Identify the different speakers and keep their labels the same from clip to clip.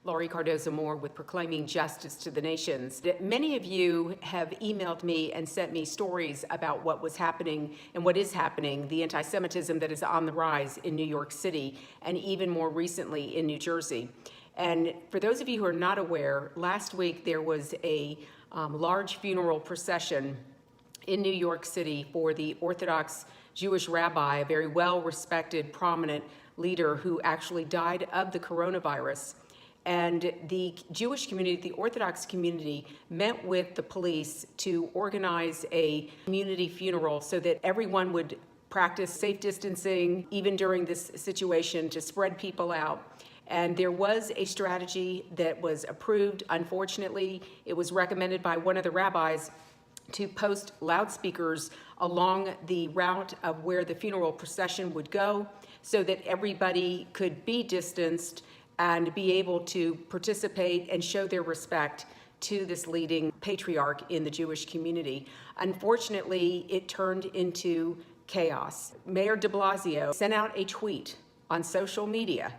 Speaker 1: Laurie Cardozo-Moore with Proclaiming Justice to the Nations. Many of you have emailed me and sent me stories about what was happening and what is happening, the anti-Semitism that is on the rise in New York City and even more recently in New Jersey. And for those of you who are not aware, last week there was a large funeral procession in New York City for the Orthodox Jewish rabbi, a very well-respected, prominent leader who actually died of the coronavirus. And the Jewish community, the Orthodox community, met with the police to organize a community funeral so that everyone would practice safe distancing, even during this situation, to spread people out. And there was a strategy that was approved. Unfortunately, it was recommended by one of the rabbis to post loudspeakers along the route of where the funeral procession would go so that everybody could be distanced and be able to participate and show their respect to this leading patriarch in the Jewish community. Unfortunately, it turned into chaos. Mayor Deblasio sent out a tweet on social media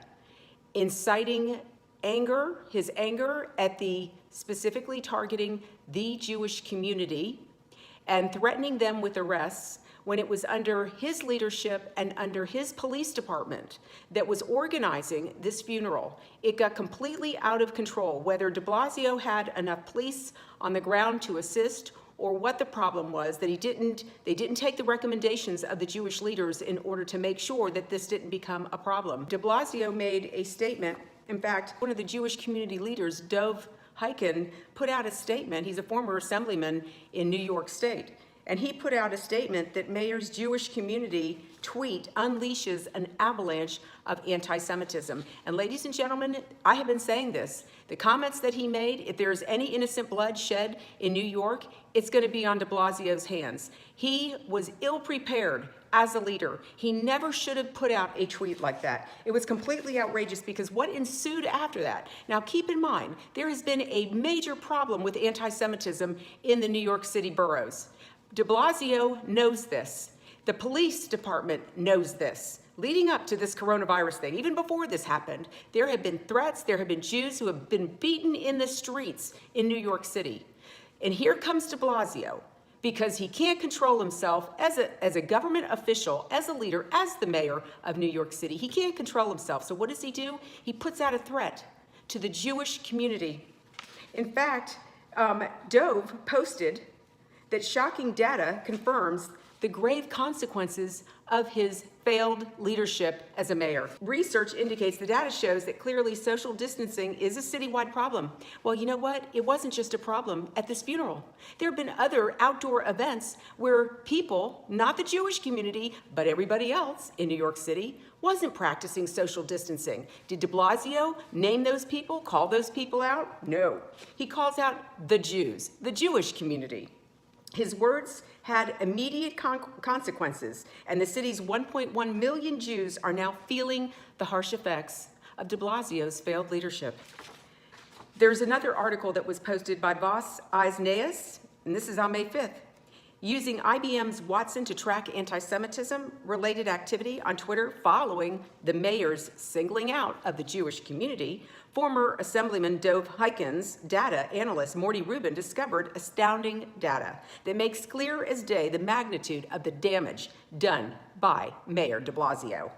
Speaker 1: inciting anger, his anger at specifically targeting the Jewish community and threatening them with arrests when it was under his leadership and under his police department that was organizing this funeral. It got completely out of control, whether de Blasio had enough police on the ground to assist or what the problem was, that they didn't take the recommendations of the Jewish leaders in order to make sure that this didn't become a problem. De Blasio made a statement. In fact, one of the Jewish community leaders, Dov Hikind, put out a statement. He's a former assemblyman in New York State. And he put out a statement that Mayor's Jewish community tweet unleashes an avalanche of anti-Semitism. And ladies and gentlemen, I have been saying this. The comments that he made, if there's any innocent blood shed in New York, it's going to be on de Blasio's hands. He was ill-prepared as a leader. He never should have put out a tweet like that. It was completely outrageous because what ensued after that. Now keep in mind, there has been a major problem with anti-Semitism in the New York City boroughs. De Blasio knows this. The police department knows this. Leading up to this coronavirus thing, even before this happened, there have been threats, there have been Jews who have been beaten in the streets in New York City. And here comes de Blasio, because he can't control himself as a government official, as a leader, as the mayor of New York City. He can't control himself. So what does he do? He puts out a threat to the Jewish community. In fact, Dove posted that shocking data confirms the grave consequences of his failed leadership as a mayor. Research indicates, the data shows that clearly social distancing is a citywide problem. Well, you know what? It wasn't just a problem at this funeral. There have been other outdoor events where people, not the Jewish community, but everybody else in New York City, wasn't practicing social distancing. Did de Blasio name those people, call those people out? No. He calls out the Jews, the Jewish community. His words had immediate consequences, and the city's 1.1 million Jews are now feeling the harsh effects of de Blasio's failed leadership. There's another article that was posted by Voss Eisneas, and this is on May 5th. Using IBM's Watson to track anti-Semitism-related activity on Twitter following the mayor's singling out of the Jewish community, former Assemblyman Dov Hikind's data analyst Morty Rubin discovered astounding data that makes clear as day the magnitude of the damage done by Mayor de Blasio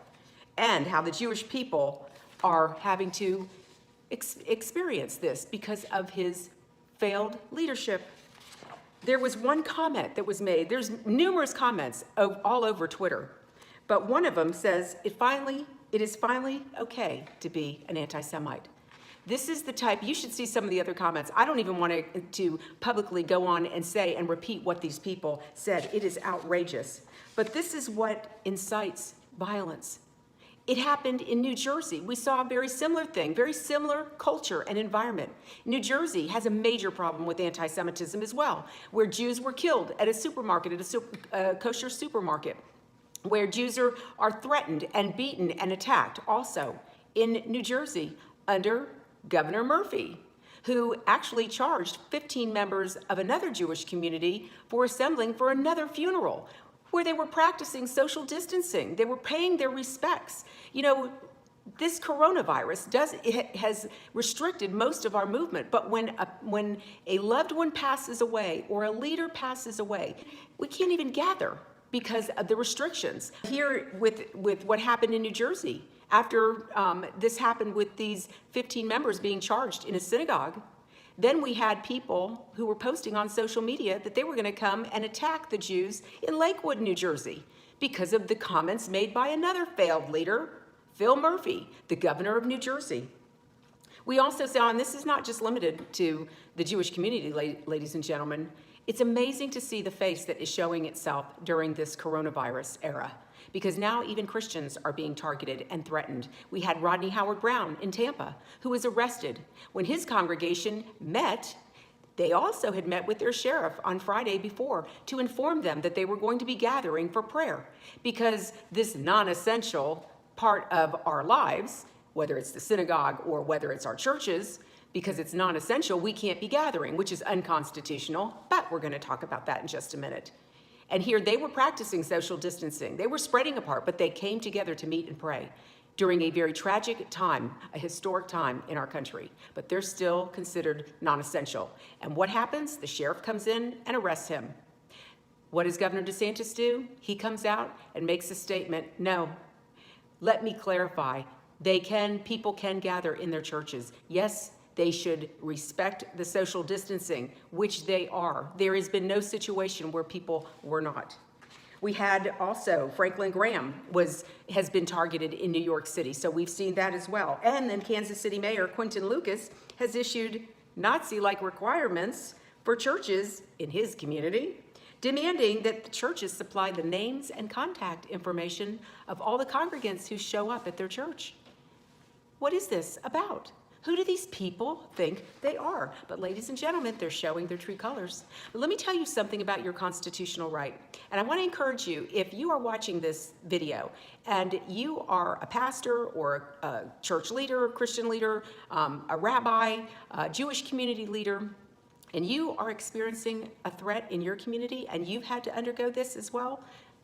Speaker 1: and how the Jewish people are having to experience this because of his failed leadership. There was one comment that was made. There's numerous comments all over Twitter, but one of them says, it is finally okay to be an anti-Semite. This is the type, you should see some of the other comments. I don't even want to publicly go on and say and repeat what these people said. It is outrageous. But this is what incites violence. It happened in New Jersey. We saw a very similar thing, very similar culture and environment. New Jersey has a major problem with anti-Semitism as well, where Jews were killed at a supermarket, at a kosher supermarket, where Jews are threatened and beaten and attacked also in New Jersey under Governor Murphy, who actually charged 15 members of another Jewish community for assembling for another funeral, where they were practicing social distancing. They were paying their respects. You know, this coronavirus has restricted most of our movement, but when a loved one passes away or a leader passes away, we can't even gather because of the restrictions. Here with what happened in New Jersey, after this happened with these 15 members being charged in a synagogue, then we had people who were posting on social media that they were going to come and attack the Jews in Lakewood, New Jersey, because of the comments made by another failed leader, Phil Murphy, the governor of New Jersey. We also saw, and this is not just limited to the Jewish community, ladies and gentlemen, it's amazing to see the face that is showing itself during this coronavirus era, because now even Christians are being targeted and threatened. We had Rodney Howard-Browne in Tampa, who was arrested. When his congregation met, they also had met with their sheriff on Friday before to inform them that they were going to be gathering for prayer, because this non-essential part of our lives, whether it's the synagogue or whether it's our churches, because it's non-essential, we can't be gathering, which is unconstitutional, but we're going to talk about that in just a minute. And here they were practicing social distancing. They were spreading apart, but they came together to meet and pray during a very tragic time, a historic time in our country, but they're still considered non-essential. And what happens? The sheriff comes in and arrests him. What does Governor DeSantis do? He comes out and makes a statement, no, let me clarify, people can gather in their churches. Yes, they should respect the social distancing, which they are. There has been no situation where people were not. We had also Franklin Graham has been targeted in New York City, so we've seen that as well. And then Kansas City Mayor Quinton Lucas has issued Nazi-like requirements for churches in his community, demanding that the churches supply the names and contact information of all the congregants who show up at their church. What is this about? Who do these people think they are? But ladies and gentlemen, they're showing their true colors. But let me tell you something about your constitutional right. And I want to encourage you, if you are watching this video and you are a pastor or a church leader, Christian leader, a rabbi, a Jewish community leader, and you are experiencing a threat in your community and you've had to undergo this as well,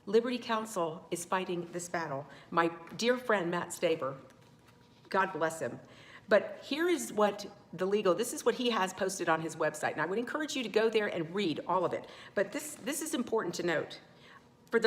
Speaker 1: Liberty Counsel is fighting this battle. My dear friend, Matt Staver, God bless him. But here is what this is what he has posted on his website. And I would encourage you to go there and read all of it. But this is important to note. For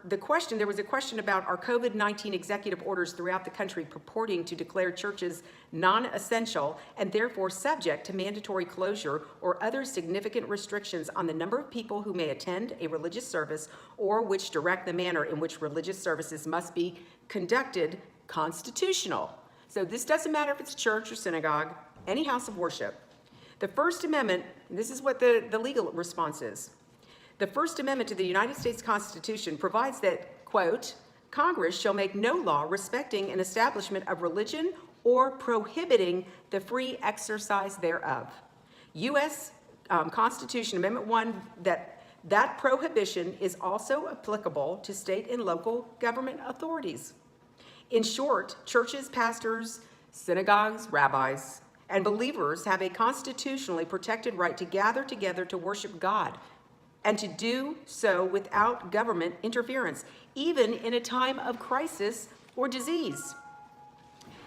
Speaker 1: the question, there was a question about our COVID-19 executive orders throughout the country purporting to declare churches non-essential and therefore subject to mandatory closure or other significant restrictions on the number of people who may attend a religious service or which direct the manner in which religious services must be conducted constitutional. So this doesn't matter if it's church or synagogue, any house of worship. The First Amendment, this is what the legal response is. The First Amendment to the United States Constitution provides that, quote, Congress shall make no law respecting an establishment of religion or prohibiting the free exercise thereof. U.S. Constitution Amendment 1, that prohibition is also applicable to state and local government authorities. In short, churches, pastors, synagogues, rabbis, and believers have a constitutionally protected right to gather together to worship God and to do so without government interference, even in a time of crisis or disease.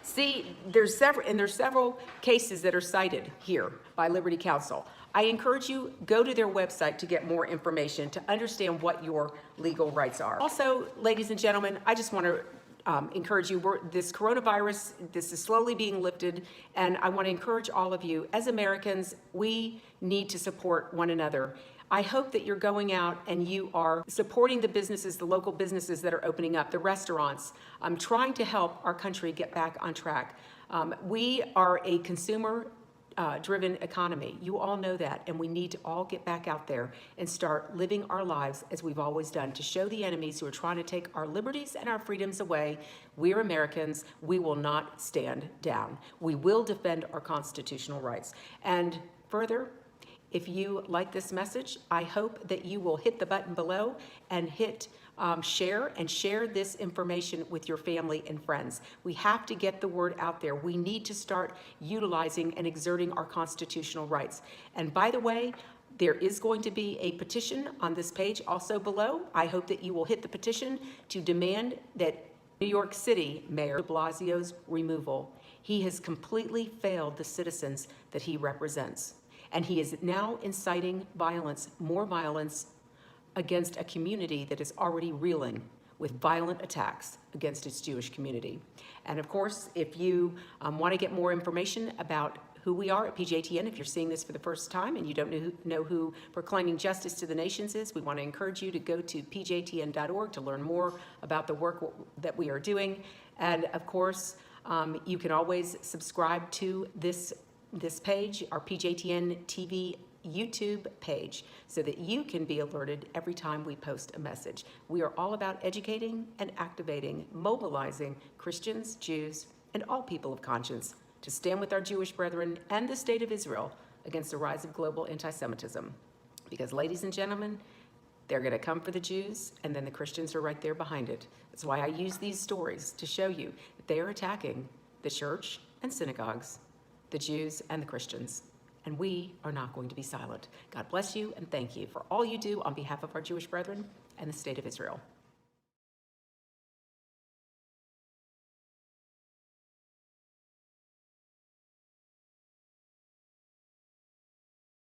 Speaker 1: See, there's several cases that are cited here by Liberty Counsel. I encourage you, go to their website to get more information, to understand what your legal rights are. Also, ladies and gentlemen, I just want to encourage you, this coronavirus, this is slowly being lifted, and I want to encourage all of you, as Americans, we need to support one another. I hope that you're going out and you are supporting the businesses, the local businesses that are opening up, the restaurants, trying to help our country get back on track. We are a consumer-driven economy. You all know that, and we need to all get back out there and start living our lives as we've always done, to show the enemies who are trying to take our liberties and our freedoms away. We're Americans. We will not stand down. We will defend our constitutional rights. And further, if you like this message, I hope that you will hit the button below and hit share this information with your family and friends. We have to get the word out there. We need to start utilizing and exerting our constitutional rights. And by the way, there is going to be a petition on this page also below. I hope that you will hit the petition to demand that New York City Mayor Deblasio's removal. He has completely failed the citizens that he represents. And he is now inciting violence, more violence, against a community that is already reeling with violent attacks against its Jewish community. And of course, if you want to get more information about who we are at PJTN, if you're seeing this for the first time and you don't know who Proclaiming Justice to the Nations is, we want to encourage you to go to pjtn.org to learn more about the work that we are doing. And of course, you can always subscribe to this page, our PJTN TV YouTube page, so that you can be alerted every time we post a message. We are all about educating and activating, mobilizing Christians, Jews, and all people of conscience to stand with our Jewish brethren and the state of Israel against the rise of global anti-Semitism. Because, ladies and gentlemen, they're going to come for the Jews, and then the Christians are right there behind it. That's why I use these stories to show you that they are attacking the church and synagogues, the Jews and the Christians. And we are not going to be silent. God bless you and thank you for all you do on behalf of our Jewish brethren and the state of Israel.